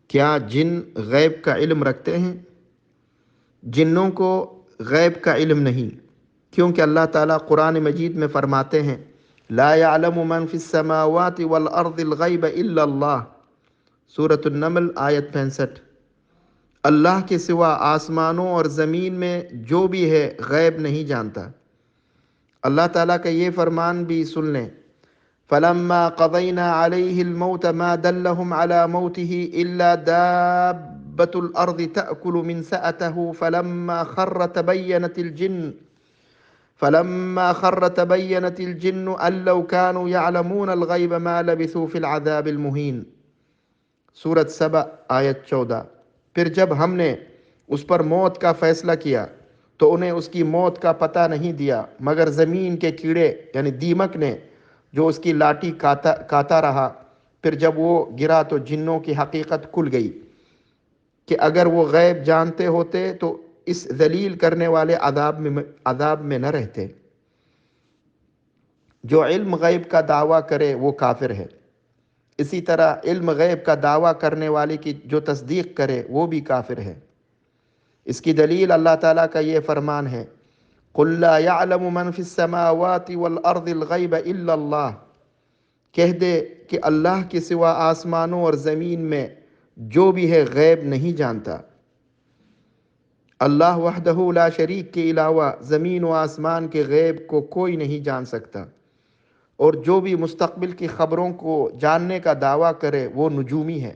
کیا جن غیب کا علم رکھتے ہیں؟ جنوں کو غیب کا علم نہیں، کیونکہ اللہ تعالیٰ قرآن مجید میں فرماتے ہیں لا يعلم من فی السماوات والارض الغیب الا اللہ، سورۃ النمل آیت 65۔ اللہ کے سوا آسمانوں اور زمین میں جو بھی ہے غیب نہیں جانتا۔ اللہ تعالیٰ کا یہ فرمان بھی سن لیں فَلَمَّا قَضَيْنَا عَلَيْهِ الْمَوْتَ مَا دَلَّهُمْ عَلَى مَوْتِهِ إِلَّا دَابَّةُ الْأَرْضِ تَأْكُلُ مِنْ سَأَتَهُ فَلَمَّا خَرَّ تَبَيَّنَتِ الْجِنُّ أَن لَّوْ كَانُوا يَعْلَمُونَ الْغَيْبَ مَا لَبِثُوا فِي الْعَذَابِ الْمُهِينِ، سورۃ سبأ آیت 14۔ پھر جب ہم نے اس پر موت کا فیصلہ کیا تو انہیں اس کی موت کا پتہ نہیں دیا مگر زمین کے کیڑے یعنی دیمک نے جو اس کی لاٹھی کاتا رہا۔ پھر جب وہ گرا تو جنوں کی حقیقت کھل گئی کہ اگر وہ غیب جانتے ہوتے تو اس ذلیل کرنے والے عذاب میں نہ رہتے۔ جو علم غیب کا دعویٰ کرے وہ کافر ہے، اسی طرح علم غیب کا دعویٰ کرنے والے کی جو تصدیق کرے وہ بھی کافر ہے۔ اس کی دلیل اللہ تعالیٰ کا یہ فرمان ہے قُلْ لَا يَعْلَمُ مَنْ فِي السَّمَاوَاتِ وَالْأَرْضِ الْغَيْبَ إِلَّا اللَّهُ، کہہ دے کہ اللہ کے سوا آسمانوں اور زمین میں جو بھی ہے غیب نہیں جانتا۔ اللہ وحدہ لا شریک کے علاوہ زمین و آسمان کے غیب کو کوئی نہیں جان سکتا، اور جو بھی مستقبل کی خبروں کو جاننے کا دعویٰ کرے وہ نجومی ہے۔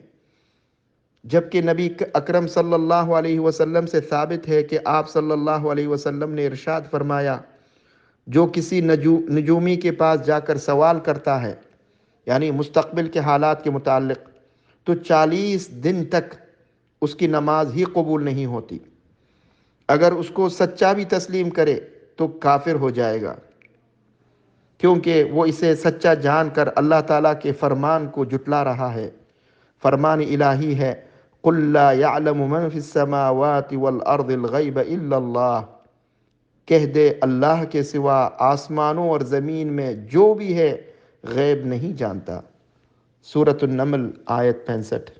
جبکہ نبی اکرم صلی اللہ علیہ وسلم سے ثابت ہے کہ آپ صلی اللہ علیہ وسلم نے ارشاد فرمایا جو کسی نجومی کے پاس جا کر سوال کرتا ہے یعنی مستقبل کے حالات کے متعلق تو 40 دن تک اس کی نماز ہی قبول نہیں ہوتی۔ اگر اس کو سچا بھی تسلیم کرے تو کافر ہو جائے گا، کیونکہ وہ اسے سچا جان کر اللہ تعالیٰ کے فرمان کو جھٹلا رہا ہے۔ فرمان الہی ہے قُلْ لَا يَعْلَمُ مَنْ فِي السَّمَاوَاتِ وَالْأَرْضِ الْغَيْبَ إِلَّا اللَّهُ، کہہ دے اللہ کے سوا آسمانوں اور زمین میں جو بھی ہے غیب نہیں جانتا۔ سورۃ النمل آیت 65۔